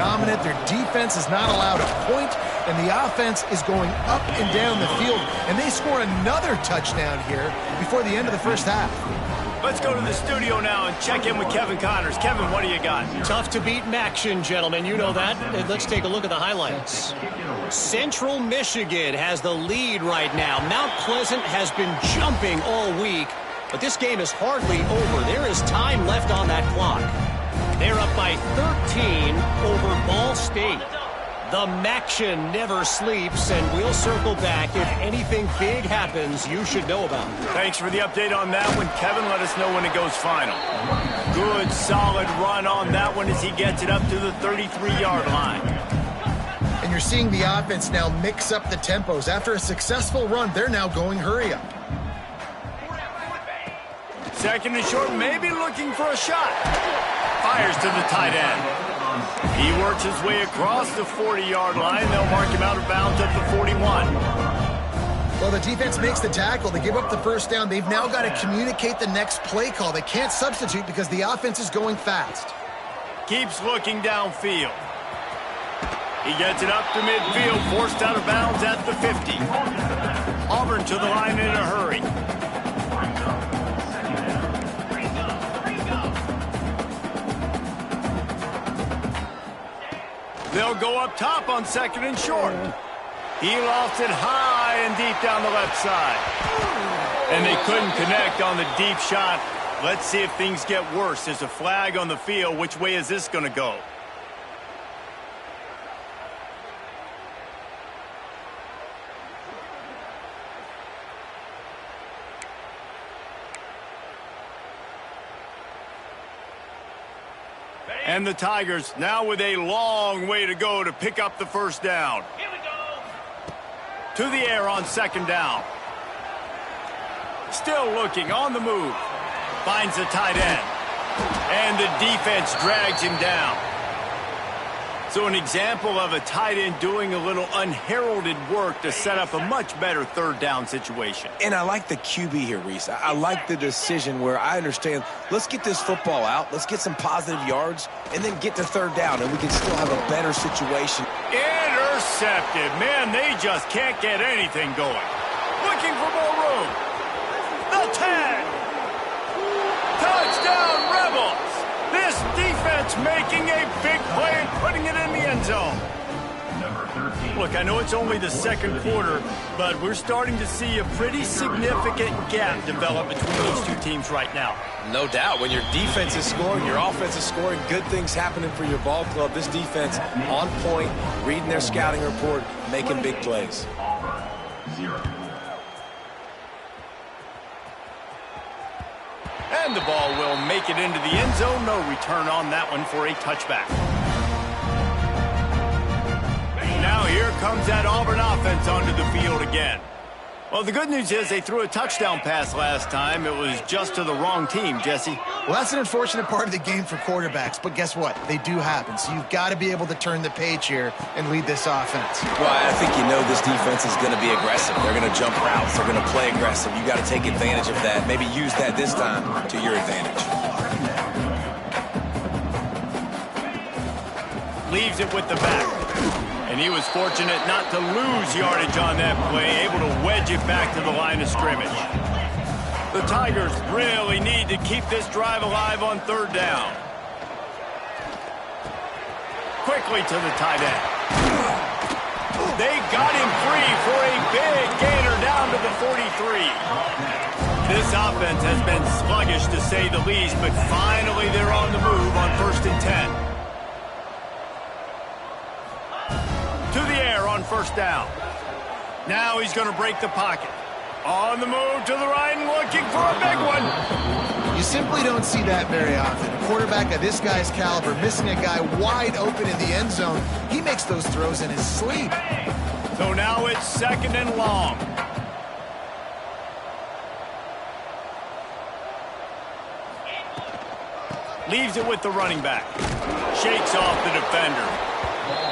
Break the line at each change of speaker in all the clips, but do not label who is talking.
dominant. Their defense is not allowed a point, and the offense is going up and down the field. And they score another touchdown here before the end of the first half.
Let's go to the studio now and check in with Kevin Connors. Kevin, what do you got?
Tough to beat action, gentlemen. You know that. And let's take a look at the highlights. Central Michigan has the lead right now. Mount Pleasant has been jumping all week, but this game is hardly over. There is time left on that clock. They're up by 13 over Ball State. The Maction never sleeps, and we'll circle back if anything big happens you should know about.
Thanks for the update on that one, Kevin. Let us know when it goes final. Good, solid run on that one as he gets it up to the 33-yard line.
And you're seeing the offense now mix up the tempos. After a successful run, they're now going hurry up.
Second and short, maybe looking for a shot. Fires to the tight end. He works his way across the 40-yard line. They'll mark him out of bounds at the 41.
Well, the defense makes the tackle. They give up the first down. They've now got to communicate the next play call. They can't substitute because the offense is going fast.
Keeps looking downfield. He gets it up to midfield, forced out of bounds at the 50. Auburn to the line in a hurry. They'll go up top on second and short. He lost it high and deep down the left side. And they couldn't connect on the deep shot. Let's see if things get worse. There's a flag on the field. Which way is this going to go? And the Tigers now with a long way to go to pick up the first down. Here we go. To the air on second down. Still looking on the move. Finds the tight end. And the defense drags him down. So an example of a tight end doing a little unheralded work to set up a much better third down situation.
And I like the QB here, Reese. I like the decision where I understand, let's get this football out, let's get some positive yards, and then get to third down, and we can still have a better situation.
Intercepted. Man, they just can't get anything going. Looking for more room. The 10. Touchdown, Rebels. This defense making a big play and putting it in the end zone. Look, I know it's only the second quarter, but we're starting to see a pretty significant gap develop between these two teams right now.
No doubt. When your defense is scoring, your offense is scoring, good things happening for your ball club. This defense on point, reading their scouting report, making big plays.
And the ball will make it into the end zone. No return on that one for a touchback. Now here comes that Auburn offense onto the field again. Well, the good news is they threw a touchdown pass last time. It was just to the wrong team, Jesse.
Well, that's an unfortunate part of the game for quarterbacks, but guess what? They do happen. So you've got to be able to turn the page here and lead this offense.
Well, I think you know this defense is going to be aggressive. They're going to jump routes. They're going to play aggressive. You got to take advantage of that. Maybe use that this time to your advantage.
Leaves it with the back. And he was fortunate not to lose yardage on that play, able to wedge it back to the line of scrimmage. The Tigers really need to keep this drive alive on third down. Quickly to the tight end. They got him free for a big gainer down to the 43. This offense has been sluggish to say the least, but finally they're on the move on 1st and 10. To the air on first down. Now he's going to break the pocket. On the move to the right and looking for a big one.
You simply don't see that very often. A quarterback of this guy's caliber missing a guy wide open in the end zone. He makes those throws in his sleep.
So now it's second and long. Leaves it with the running back. Shakes off the defender.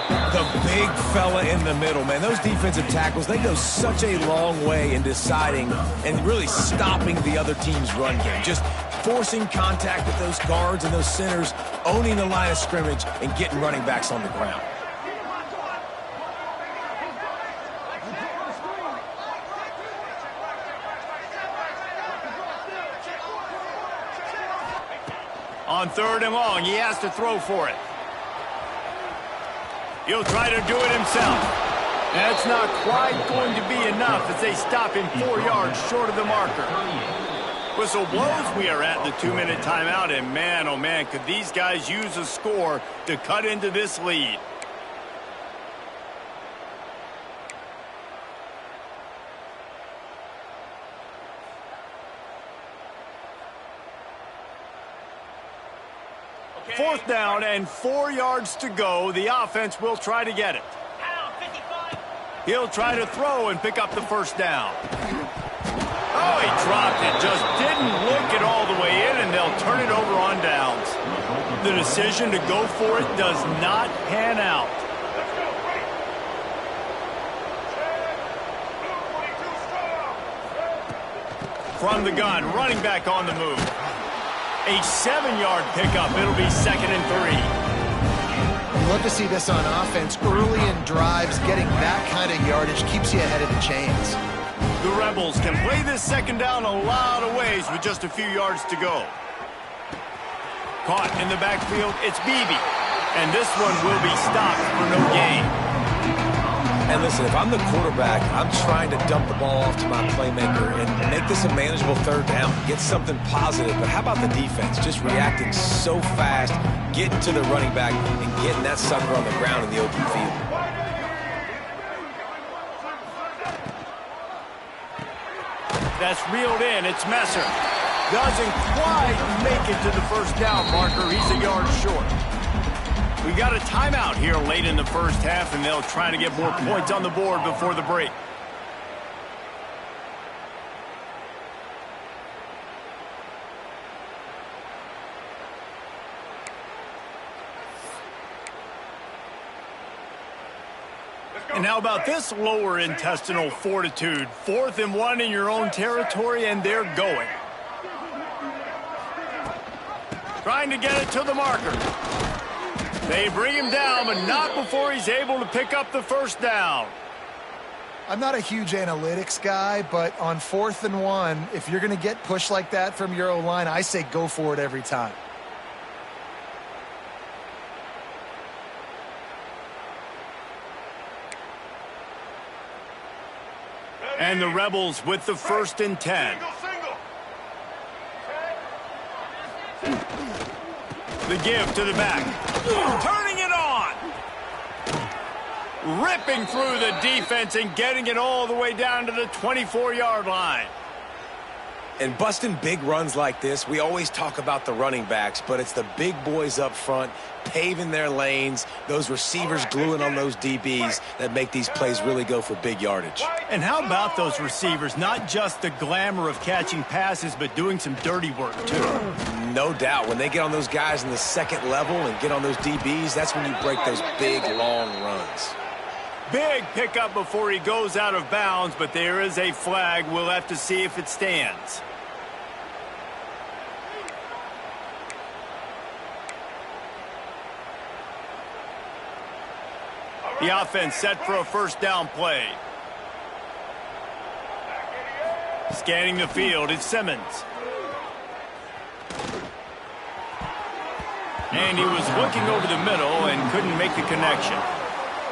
The big fella in the middle, man. Those defensive tackles, they go such a long way in deciding and really stopping the other team's run game. Just forcing contact with those guards and those centers, owning the line of scrimmage, and getting running backs on the ground.
On 3rd and long, he has to throw for it. He'll try to do it himself. That's not quite going to be enough as they stop him 4 yards short of the marker. Whistle blows. We are at the 2-minute timeout, and man, oh man, could these guys use a score to cut into this lead. Fourth down and 4 yards to go. The offense will try to get it. He'll try to throw and pick up the first down. Oh, he dropped it. Just didn't look it all the way in, and they'll turn it over on downs. The decision to go for it does not pan out. From the gun, running back on the move. A 7-yard pickup. It'll be 2nd and 3.
Love to see this on offense. Early in drives, getting that kind of yardage keeps you ahead of the chains.
The Rebels can play this 2nd down a lot of ways with just a few yards to go. Caught in the backfield, it's Beebe. And this one will be stopped for no gain.
And listen, if I'm the quarterback, I'm trying to dump the ball off to my playmaker and make this a manageable 3rd down. Get something positive. But how about the defense? Just reacting so fast, getting to the running back, and getting that sucker on the ground in the open field.
That's reeled in. It's Messer. Doesn't quite make it to the first down marker. He's a yard short. We got a timeout here late in the first half, and they'll try to get more points on the board before the break. And how about this lower intestinal fortitude? 4th and 1 in your own territory, and they're going. Trying to get it to the marker. They bring him down, but not before he's able to pick up the first down.
I'm not a huge analytics guy, but on 4th and 1, if you're going to get pushed like that from your O-line, I say go for it every time.
And the Rebels with the 1st and 10. The give to the back. Turning it on. Ripping through the defense and getting it all the way down to the 24-yard line.
And busting big runs like this, we always talk about the running backs, but it's the big boys up front, paving their lanes, those receivers gluing on those DBs that make these plays really go for big yardage.
And how about those receivers? Not just the glamour of catching passes, but doing some dirty work, too.
No doubt. When they get on those guys in the 2nd level and get on those DBs, that's when you break those big, long runs.
Big pickup before he goes out of bounds, but there is a flag. We'll have to see if it stands. The offense set for a first down play. Scanning the field, it's Simmons. And he was looking over the middle and couldn't make the connection.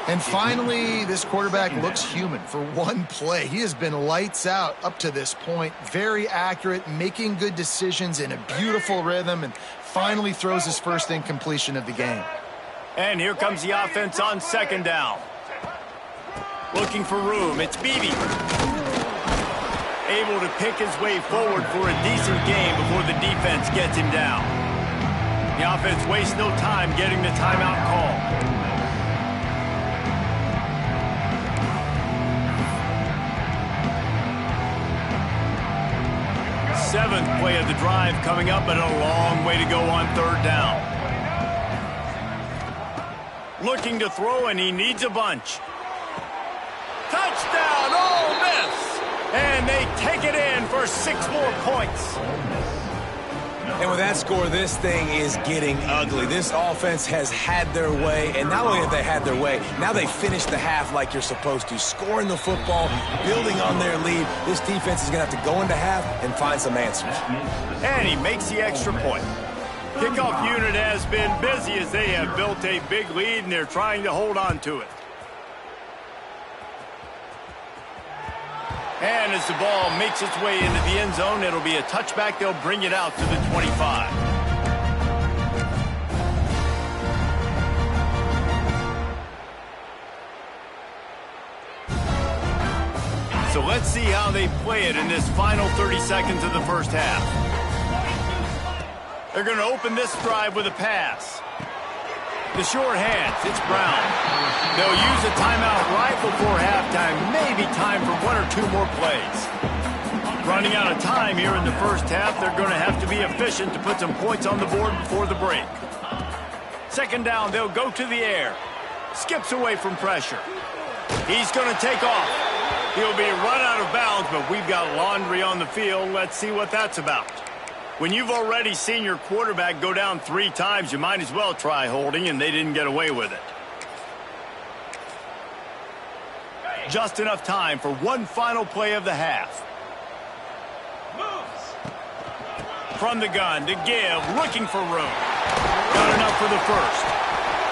And finally, this quarterback looks human for one play. He has been lights out up to this point. Very accurate, making good decisions in a beautiful rhythm, and finally throws his first incompletion of the game.
And here comes the offense on 2nd down. Looking for room. It's Beebe. Able to pick his way forward for a decent game before the defense gets him down. The offense wastes no time getting the timeout call. Seventh play of the drive coming up, but a long way to go on 3rd down. Looking to throw, and he needs a bunch. Touchdown, Ole Miss! And they take it in for 6 more points.
And with that score, this thing is getting ugly. This offense has had their way, and not only have they had their way, now they finished the half like you're supposed to, scoring the football, building on their lead. This defense is going to have to go into half and find some answers.
And he makes the extra point. Kickoff unit has been busy as they have built a big lead, and they're trying to hold on to it. And as the ball makes its way into the end zone, it'll be a touchback. They'll bring it out to the 25. So let's see how they play it in this final 30 seconds of the first half. They're going to open this drive with a pass. The short hands, it's Brown. They'll use a timeout right before halftime, maybe time for one or two more plays. Running out of time here in the first half, they're going to have to be efficient to put some points on the board before the break. Second down, they'll go to the air. Skips away from pressure. He's going to take off. He'll be run out of bounds, but we've got laundry on the field. Let's see what that's about. When you've already seen your quarterback go down 3 times, you might as well try holding, and they didn't get away with it. Just enough time for one final play of the half. From the gun to give, looking for room. Got enough for the first.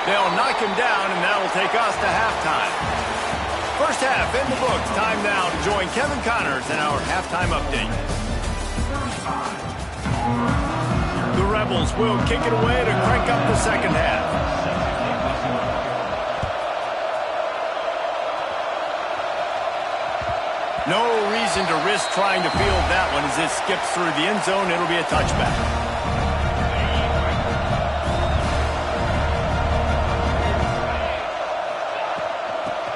They'll knock him down, and that'll take us to halftime. First half in the books. Time now to join Kevin Connors in our halftime update. The Rebels will kick it away to crank up the second half. No reason to risk trying to field that one as it skips through the end zone. It'll be a touchback.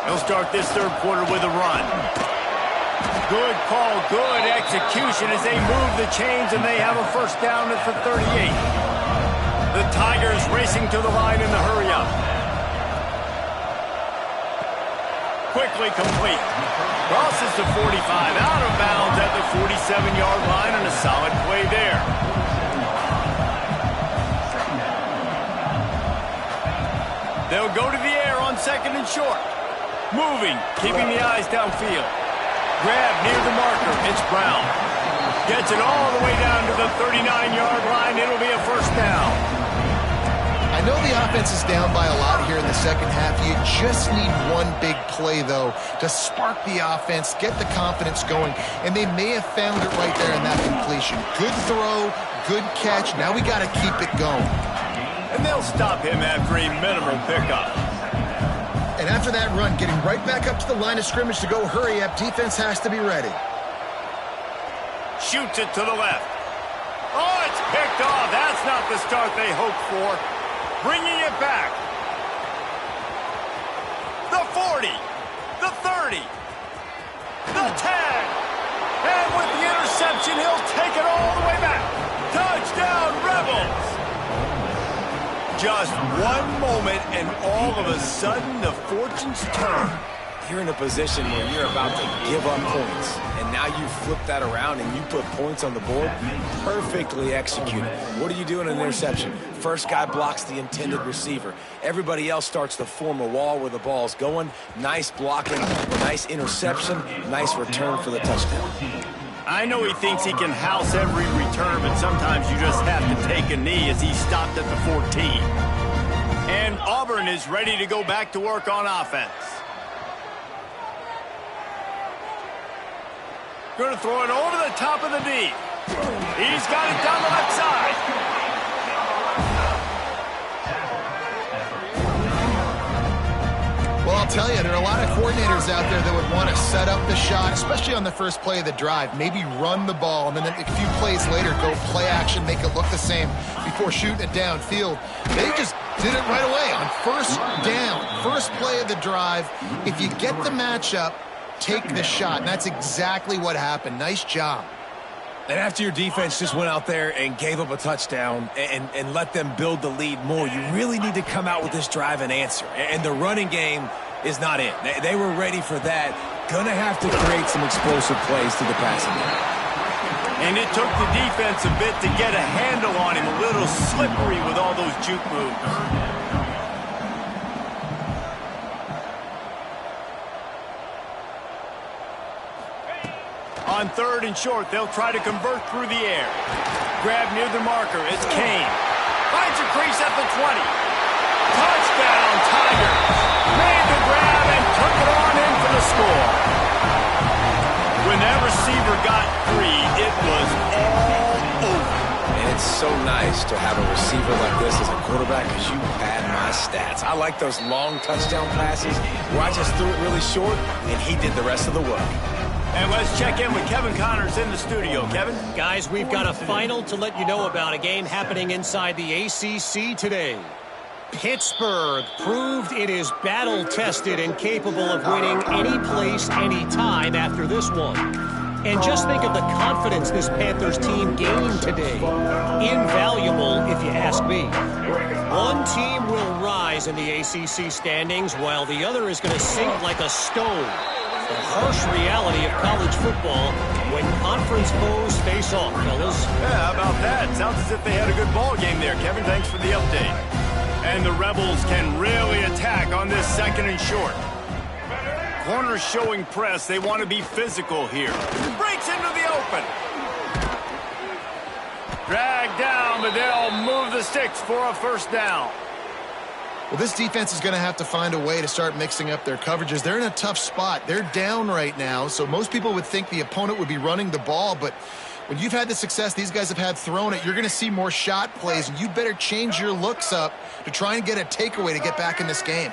He'll start this third quarter with a run. Good call, good execution as they move the chains, and they have a first down at the 38. The Tigers racing to the line in the hurry-up. Quickly complete. Crosses the 45, out of bounds at the 47-yard line, and a solid play there. They'll go to the air on second and short. Moving, keeping the eyes downfield. Grab near the marker. It's Brown. Gets it all the way down to the 39-yard line. It'll be a first down.
I know the offense is down by a lot here in the second half. You just need one big play, though, to spark the offense, get the confidence going, and they may have found it right there in that completion. Good throw, good catch. Now we got to keep it going.
And they'll stop him after a minimal pickup.
And after that run, getting right back up to the line of scrimmage to go hurry up, defense has to be ready.
Shoots it to the left. Oh, it's picked off. That's not the start they hoped for. Bringing it back. The 40. The 30. The 10. And with the interception, he'll take it all the way back. Touchdown, Rebels. Just one moment, and all of a sudden, the fortunes turn.
You're in a position where you're about to give up points, and now you flip that around and you put points on the board. Perfectly executed. What do you do in an interception? First guy blocks the intended receiver. Everybody else starts to form a wall where the ball's going. Nice blocking, nice interception, nice return for the touchdown.
I know he thinks he can house every return, but sometimes you just have to take a knee as he stopped at the 14. And Auburn is ready to go back to work on offense. Going to throw it over the top of the D. He's got it down the left side.
Well, I'll tell you, there are a lot of coordinators out there that would want to set up the shot, especially on the first play of the drive, maybe run the ball, and then a few plays later go play action, make it look the same before shooting it downfield. They just did it right away on first down, first play of the drive. If you get the matchup, take the shot, and that's exactly what happened. Nice job.
And after your defense just went out there and gave up a touchdown and let them build the lead more, you really need to come out with this drive and answer. And the running game is not it. They were ready for that. Gonna have to create some explosive plays to the passing game.
And it took the defense a bit to get a handle on him. A little slippery with all those juke moves. On 3rd and short, they'll try to convert through the air. Grab near the marker. It's Kane. Finds a crease at the 20. Touchdown, Tigers. Made the grab and took it on in for the score. When that receiver got free, it was all over.
And it's so nice to have a receiver like this as a quarterback because you pad my stats. I like those long touchdown passes where I just threw it really short and he did the rest of the work.
And let's check in with Kevin Connors in the studio. Kevin?
Guys, we've got a final to let you know about, a game happening inside the ACC today. Pittsburgh proved it is battle-tested and capable of winning any place, any time after this one. And just think of the confidence this Panthers team gained today. Invaluable, if you ask me. One team will rise in the ACC standings, while the other is going to sink like a stone. The harsh reality of college football when conference foes face off, fellas.
Yeah, how about that? Sounds as if they had a good ball game there, Kevin. Thanks for the update. And the Rebels can really attack on this 2nd and short. Corners showing press. They want to be physical here. Breaks into the open. Dragged down, but they'll move the sticks for a 1st down.
Well, this defense is going to have to find a way to start mixing up their coverages. They're in a tough spot. They're down right now, so most people would think the opponent would be running the ball, but when you've had the success these guys have had throwing it, you're going to see more shot plays, and you better change your looks up to try and get a takeaway to get back in this game.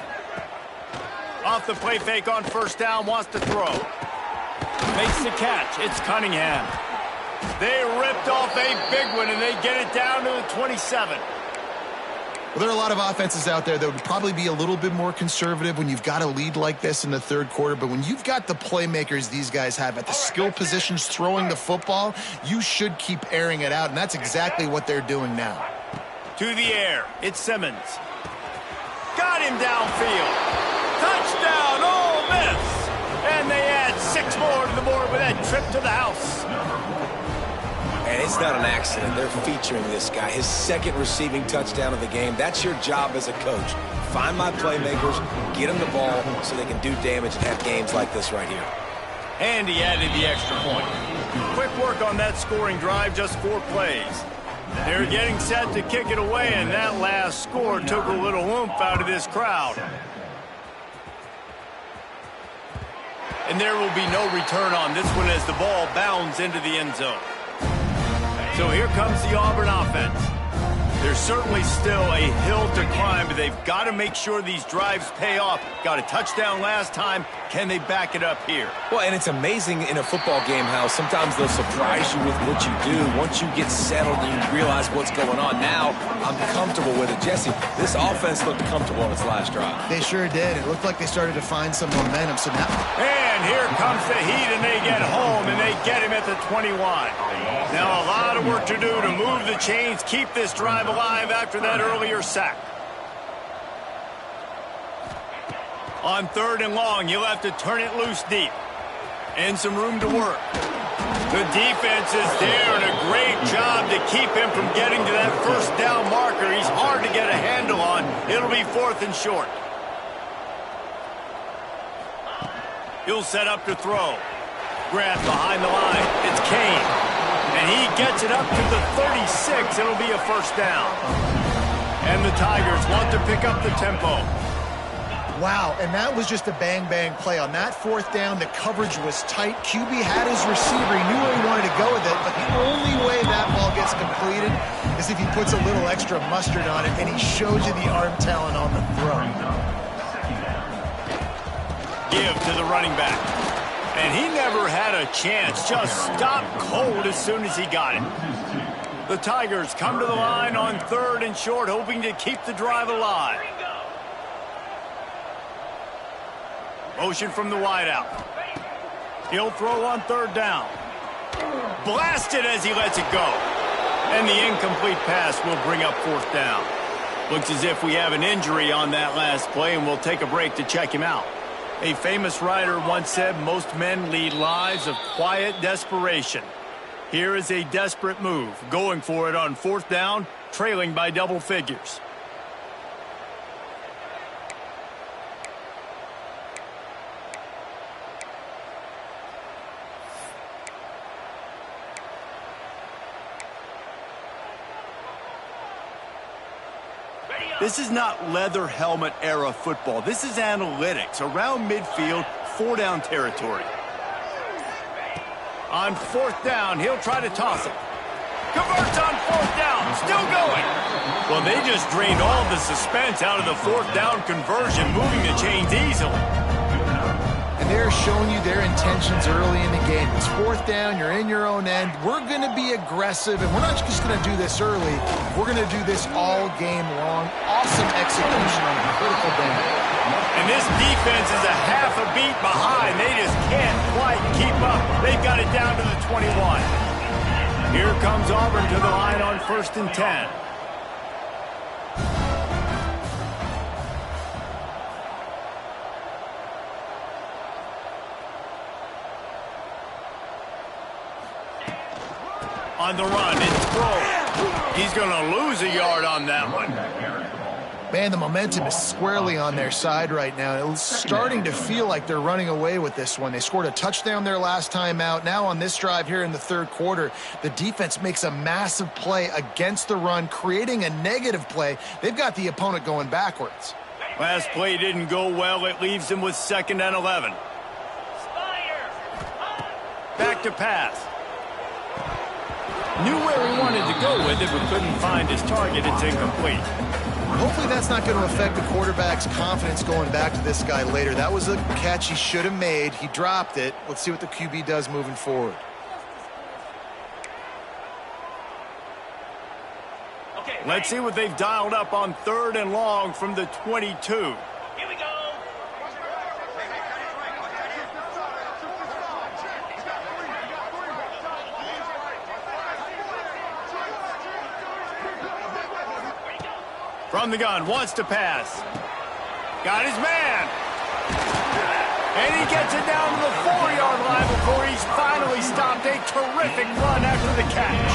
Off the play fake on 1st down, wants to throw. Makes the catch. It's Cunningham. They ripped off a big one, and they get it down to the 27.
Well, there are a lot of offenses out there that would probably be a little bit more conservative when you've got a lead like this in the 3rd quarter. But when you've got the playmakers these guys have at the skill positions throwing the football, you should keep airing it out. And that's exactly what they're doing now.
To the air. It's Simmons. Got him downfield. Touchdown, Ole Miss. And they add 6 more to the board with that trip to the house.
And it's not an accident. They're featuring this guy. His 2nd receiving touchdown of the game. That's your job as a coach. Find my playmakers, get them the ball so they can do damage and have games like this right here.
And he added the extra point. Quick work on that scoring drive, just 4 plays. They're getting set to kick it away, and that last score took a little oomph out of this crowd. And there will be no return on this one as the ball bounds into the end zone. So here comes the Auburn offense. There's certainly still a hill to climb, but they've got to make sure these drives pay off. Got a touchdown last time. Can they back it up here?
Well, and it's amazing in a football game how sometimes they'll surprise you with what you do. Once you get settled and you realize what's going on, now I'm comfortable with it. Jesse, this offense looked comfortable on its last drive.
They sure did. It looked like they started to find some momentum. So now,
and here comes the heat, and they get home, and they get him at the 21. Now a lot of work to do to move the chains, keep this drive alive after that earlier sack. On 3rd and long, you'll have to turn it loose deep. And some room to work. The defense is there, and a great job to keep him from getting to that 1st down marker. He's hard to get a handle on. It'll be 4th and short. He'll set up to throw. Grab behind the line. It's Kane. And he gets it up to the 36. It'll be a 1st down. And the Tigers want to pick up the tempo.
wow, and that was just a bang-bang play. On that 4th down, the coverage was tight. QB had his receiver. He knew where he wanted to go with it, but the only way that ball gets completed is if he puts a little extra mustard on it, and he shows you the arm talent on the throw.
Give to the running back. And he never had a chance. Just stopped cold as soon as he got it. The Tigers come to the line on 3rd and short, hoping to keep the drive alive. Motion from the wideout. He'll throw on 3rd down. Blasted as he lets it go. And the incomplete pass will bring up 4th down. Looks as if we have an injury on that last play, and we'll take a break to check him out. A famous writer once said most men lead lives of quiet desperation. Here is a desperate move, going for it on 4th down, trailing by double figures. This is not leather helmet era football. This is analytics around midfield, 4-down territory. On 4th down, he'll try to toss it. Converts on 4th down, still going. Well, they just drained all the suspense out of the 4th down conversion, moving the chains easily.
And they're showing you their intentions early in the game. It's 4th down, you're in your own end. We're going to be aggressive, and we're not just going to do this early. We're going to do this all game long. Awesome execution on a critical down.
And this defense is a half a beat behind. They just can't quite keep up. They've got it down to the 21. Here comes Auburn to the line on 1st and 10. On the run, it's throw. He's going to lose a yard on that one.
Man, the momentum is squarely on their side right now. It's starting to feel like they're running away with this one. They scored a touchdown their last time out. Now on this drive here in the 3rd quarter, the defense makes a massive play against the run, creating a negative play. They've got the opponent going backwards.
Last play didn't go well. It leaves him with 2nd and 11. Back to pass. Knew where he wanted to go with it, but couldn't find his target. It's incomplete.
Hopefully that's not going to affect the quarterback's confidence going back to this guy later. That was a catch he should have made. He dropped it. Let's see what the QB does moving forward.
Let's see what they've dialed up on 3rd and long from the 22.
Here we go.
From the gun, wants to pass. Got his man. And he gets it down to the 4-yard line before he's finally stopped. A terrific run after the catch.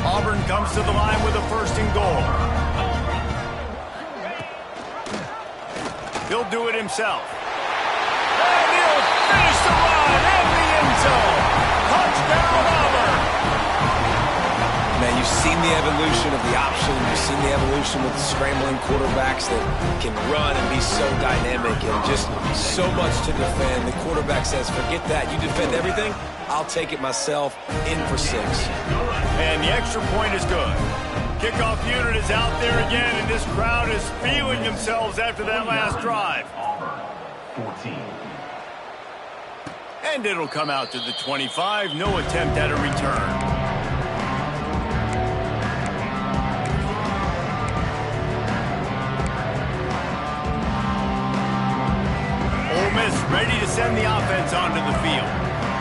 Auburn comes to the line with a 1st and goal. He'll do it himself. And he'll finish the run in the end zone. Touchdown, Auburn.
Man, you've seen the evolution of the option. You've seen the evolution with the scrambling quarterbacks that can run and be so dynamic and just so much to defend. The quarterback says, forget that. You defend everything, I'll take it myself. In for 6.
And the extra point is good. Kickoff unit is out there again, and this crowd is feeling themselves after that last drive. 14. And it'll come out to the 25. No attempt at a return. Ole Miss ready to send the offense onto the field.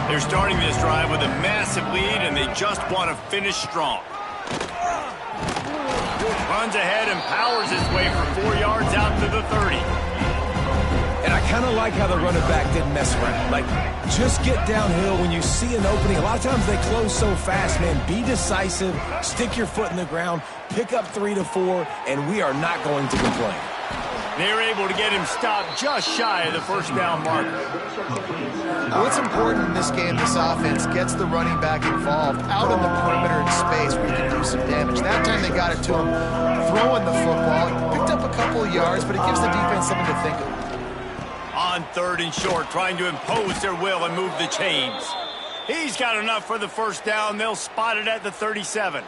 They're starting this drive with a massive lead, and they just want to finish strong. Runs ahead and powers his way for 4 yards out to the 30.
And I kind of like how the running back didn't mess around. Like, just get downhill when you see an opening. A lot of times they close so fast, man. Be decisive, stick your foot in the ground, pick up 3 to 4, and we are not going to complain.
They're able to get him stopped just shy of the 1st down marker.
What's important in this game, this offense gets the running back involved out in the perimeter in space where you can do some damage. That time they got it to him throwing the football. Picked up a couple of yards, but it gives the defense something to think of.
On 3rd and short, trying to impose their will and move the chains. He's got enough for the 1st down. They'll spot it at the 37.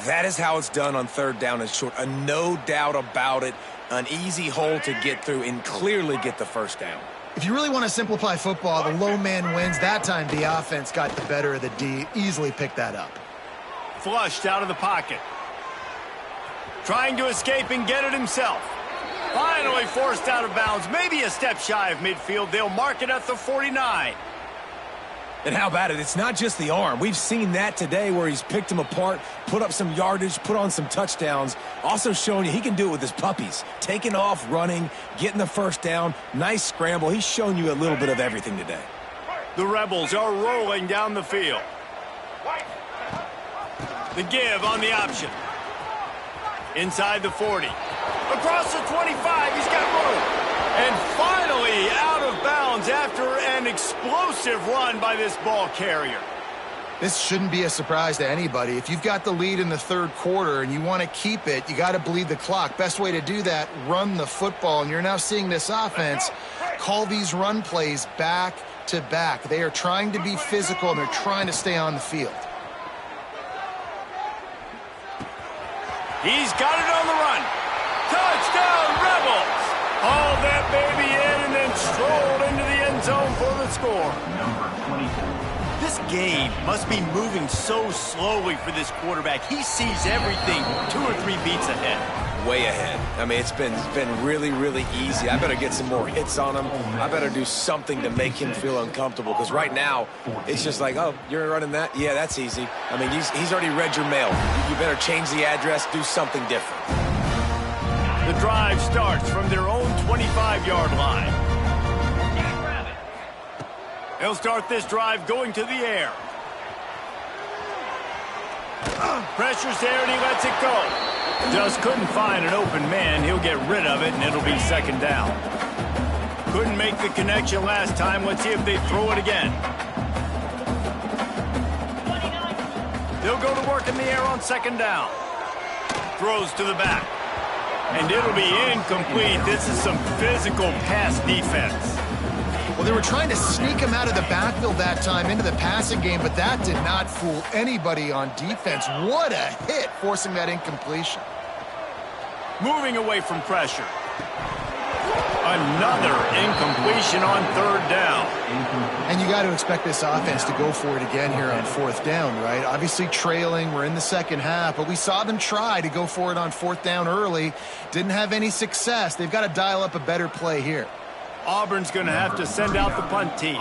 That is how it's done on 3rd down and short. No doubt about it. An easy hole to get through and clearly get the 1st down.
If you really want to simplify football, the low man wins. That time the offense got the better of the D. Easily picked that up.
Flushed out of the pocket. Trying to escape and get it himself. Finally forced out of bounds. Maybe a step shy of midfield. They'll mark it at the 49.
And how about it? It's not just the arm. We've seen that today where he's picked them apart, put up some yardage, put on some touchdowns. Also showing you he can do it with his puppies. Taking off, running, getting the 1st down. Nice scramble. He's shown you a little bit of everything today.
The Rebels are rolling down the field. The give on the option. Inside the 40. Across the 25, he's got room. And finally out of bounds after an explosive run by this ball carrier.
This shouldn't be a surprise to anybody. If you've got the lead in the third quarter and you want to keep it, you got to bleed the clock. Best way to do that, run the football. And you're now seeing this offense call these run plays back to back. They are trying to be physical and they're trying to stay on the field.
He's got it on the run. Touchdown, Rebels! Hauled that baby in and then strolled into the end zone for the score. This game must be moving so slowly for this quarterback. He sees everything 2 or 3 beats ahead.
Way ahead. I mean, it's been really, really easy. I better get some more hits on him. I better do something to make him feel uncomfortable, because right now it's just like, oh, you're running that? Yeah, that's easy. I mean, he's already read your mail. You better change the address, do something different.
The drive starts from their own 25-yard line. He'll start this drive going to the air. Pressure's there and he lets it go. Just couldn't find an open man. He'll get rid of it and it'll be second down. Couldn't make the connection last time. Let's see if they throw it again. They'll go to work in the air on second down. Throws to the back. And it'll be incomplete. This is some physical pass defense.
Well, they were trying to sneak him out of the backfield that time into the passing game, but that did not fool anybody on defense. What a hit, forcing that incompletion.
Moving away from pressure. Another incompletion on third down.
And you got to expect this offense to go for it again here on fourth down, right? Obviously trailing, we're in the second half, but we saw them try to go for it on fourth down early. Didn't have any success. They've got to dial up a better play here.
Auburn's going to have to send out the punt team.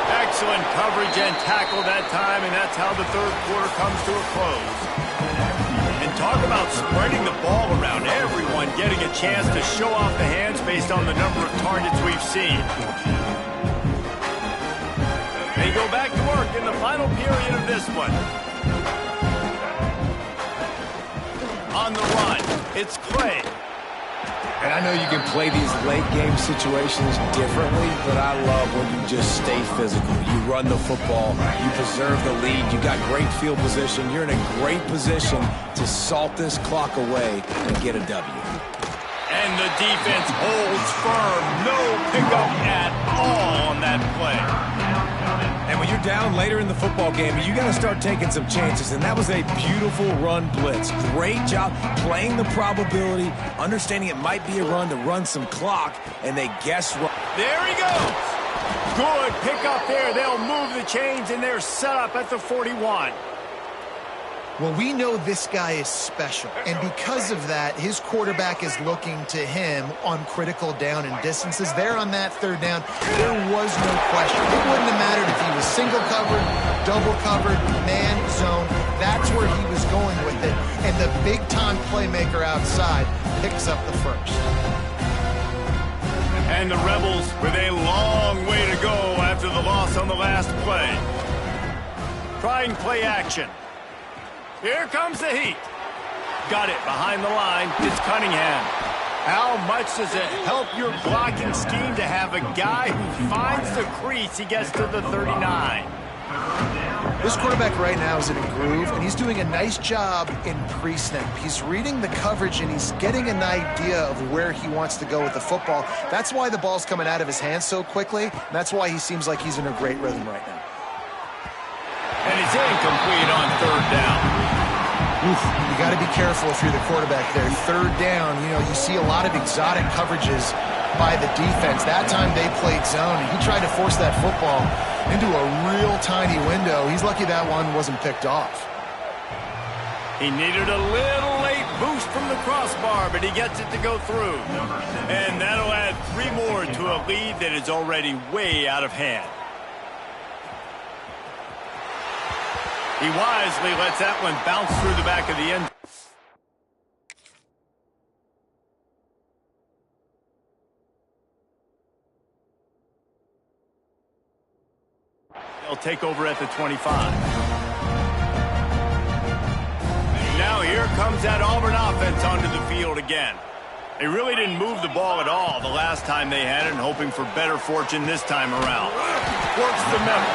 Excellent coverage and tackle that time, and that's how the third quarter comes to a close. And talk about spreading the ball around. Everyone getting a chance to show off the hands based on the number of targets we've seen. They go back to work in the final period of this one. On the run, it's Clay.
And I know you can play these late game situations differently, but I love when you just stay physical. You run the football, you preserve the lead, you got great field position, you're in a great position to salt this clock away and get a W.
And the defense holds firm. No pickup at all on that play.
And when you're down later in the football game, you got to start taking some chances. And that was a beautiful run blitz. Great job playing the probability, understanding it might be a run to run some clock, and they guess what.
There he goes. Good pickup there. They'll move the chains, and they're set up at the 41.
Well, we know this guy is special, and because of that, his quarterback is looking to him on critical down and distances. There on that third down, there was no question. It wouldn't have mattered if he was single covered, double covered, man, zone. That's where he was going with it, and the big-time playmaker outside picks up the first.
And the Rebels with a long way to go after the loss on the last play. Trying play action. Here comes the heat. Got it behind the line. It's Cunningham. How much does it help your blocking scheme to have a guy who finds the crease? He gets to the 39.
This quarterback right now is in a groove, and he's doing a nice job in pre-snap. He's reading the coverage, and he's getting an idea of where he wants to go with the football. That's why the ball's coming out of his hands so quickly, and that's why he seems like he's in a great rhythm right now.
And it's incomplete on third down.
Oof, you got to be careful if you're the quarterback there. Third down, you see a lot of exotic coverages by the defense. That time they played zone, and he tried to force that football into a real tiny window. He's lucky that one wasn't picked off.
He needed a little late boost from the crossbar, but he gets it to go through. And that'll add 3 more to a lead that is already way out of hand. He wisely lets that one bounce through the back of the end. take over at the 25. Now here comes that Auburn offense onto the field again. They really didn't move the ball at all the last time they had it, and hoping for better fortune this time around. Works the middle.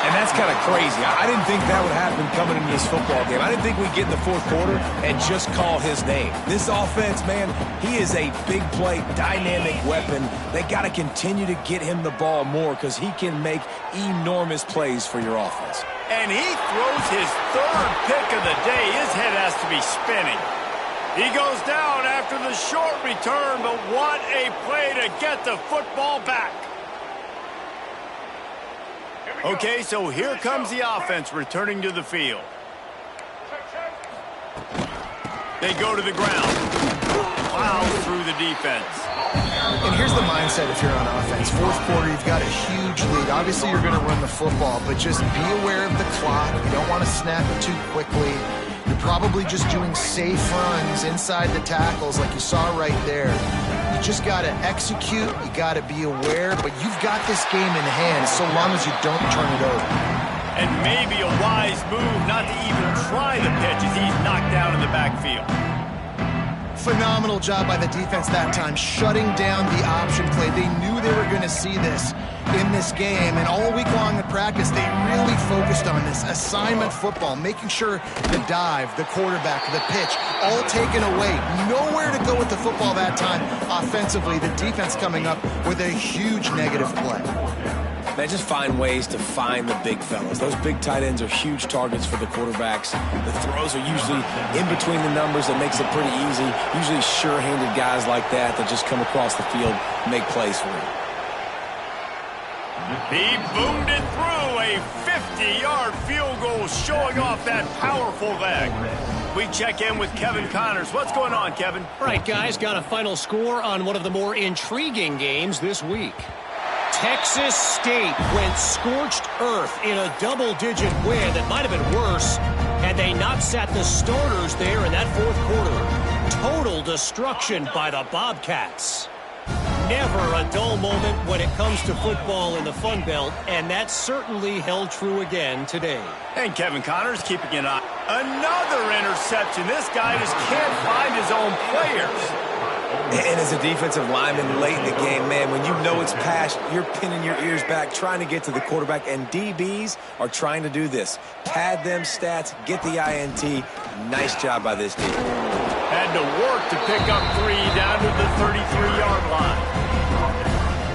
And that's kind of crazy. I didn't think that would happen coming into this football game. I didn't think we'd get in the fourth quarter and just call his name. This offense, man, he is a big play, dynamic weapon. They got to continue to get him the ball more because he can make enormous plays for your offense.
And he throws his third pick of the day. His head has to be spinning. He goes down after the short return, but what a play to get the football back. Okay, so here comes the offense returning to the field. They go to the ground. Plows through the defense.
And here's the mindset if you're on offense. Fourth quarter, you've got a huge lead. Obviously, you're going to run the football, but just be aware of the clock. You don't want to snap it too quickly. You're probably just doing safe runs inside the tackles like you saw right there. You just got to execute. You got to be aware, but you've got this game in hand so long as you don't turn it over.
And maybe a wise move not to even try the pitch as he's knocked down in the backfield.
Phenomenal job by the defense that time, shutting down the option play. They knew they were going to see this in this game, and all week long in practice, they really focused on this assignment football, making sure the dive, the quarterback, the pitch, all taken away. Nowhere to go with the football that time offensively. The defense coming up with a huge negative play.
They just find ways to find the big fellas. Those big tight ends are huge targets for the quarterbacks. The throws are usually in between the numbers. That makes it pretty easy. Usually sure-handed guys like that just come across the field and make plays for him.
He boomed it through a 50-yard field goal, showing off that powerful leg. We check in with Kevin Connors. What's going on, Kevin?
All right, guys, got a final score on one of the more intriguing games this week. Texas State went scorched earth in a double-digit win that might have been worse had they not sat the starters there in that fourth quarter. Total destruction by the Bobcats. Never a dull moment when it comes to football in the Fun Belt, and that certainly held true again today.
And Kevin Connors keeping an eye. Another interception. This guy just can't find his own players.
And as a defensive lineman late in the game, man, when you know it's past, you're pinning your ears back, trying to get to the quarterback, and DBs are trying to do this. Pad them stats, get the INT. Nice job by this team.
Had to work to pick up 3 down to the 33-yard line.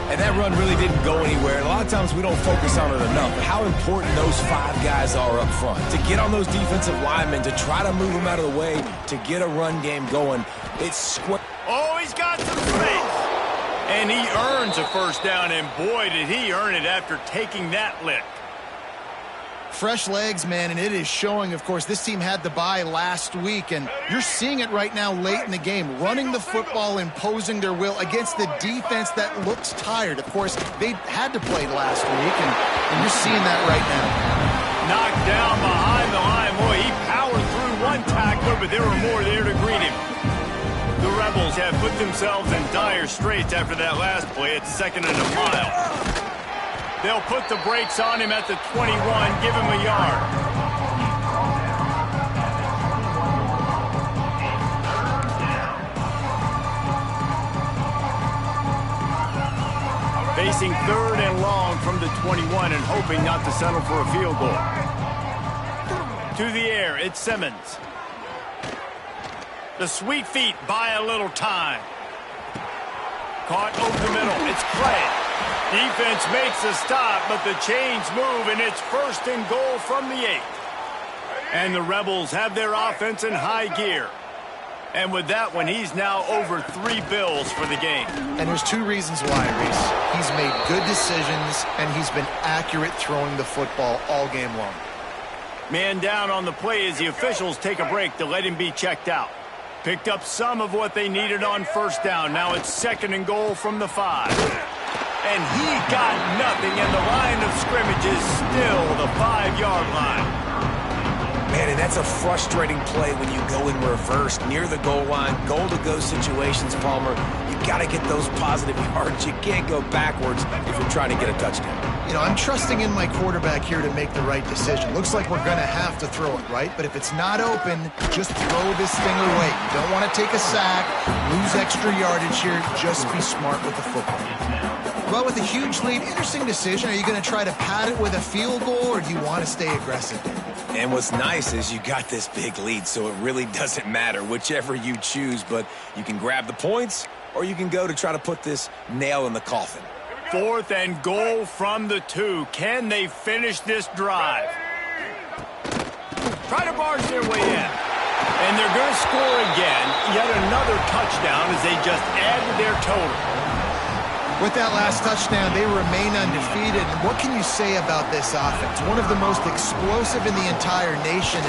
And that run really didn't go anywhere. And a lot of times we don't focus on it enough. How important those 5 guys are up front. To get on those defensive linemen, to try to move them out of the way, to get a run game going. It's square.
Oh, he's got some space. And he earns a first down, and boy, did he earn it after taking that lick.
Fresh legs, man, and it is showing, of course. This team had the bye last week, and you're seeing it right now late in the game. Running the football, imposing their will against the defense that looks tired. Of course, they had to play last week, and you're seeing that right now.
Knocked down behind the line. Boy, he powered through one tackler, but there were more there to greet him. The Rebels have put themselves in dire straits after that last play. It's 2nd and a mile. They'll put the brakes on him at the 21, give him a yard. Facing 3rd and long from the 21 and hoping not to settle for a field goal. To the air, it's Simmons. The sweet feet buy a little time. Caught over the middle, it's Clay. Defense makes a stop, but the chains move, and it's 1st and goal from the 8. And the Rebels have their offense in high gear. And with that one, he's now over 3 bills for the game.
And there's 2 reasons why, Reese. He's made good decisions, and he's been accurate throwing the football all game long.
Man down on the play as the officials take a break to let him be checked out. Picked up some of what they needed on 1st down. Now it's 2nd and goal from the 5. And he got nothing, and the line of scrimmage is still the 5-yard line.
Man, and that's a frustrating play when you go in reverse near the goal line, goal-to-go situations, Palmer. You got to get those positive yards. You can't go backwards if you're trying to get a touchdown.
I'm trusting in my quarterback here to make the right decision. Looks like we're going to have to throw it, right? But if it's not open, just throw this thing away. You don't want to take a sack, lose extra yardage here. Just be smart with the football. Well, with a huge lead, interesting decision. Are you going to try to pad it with a field goal, or do you want to stay aggressive?
And what's nice is you got this big lead, so it really doesn't matter whichever you choose, but you can grab the points, or you can go to try to put this nail in the coffin.
4th and goal from the 2. Can they finish this drive? Try to barge their way in. And they're going to score again. Yet another touchdown as they just add to their total.
With that last touchdown, they remain undefeated. And what can you say about this offense? One of the most explosive in the entire nation.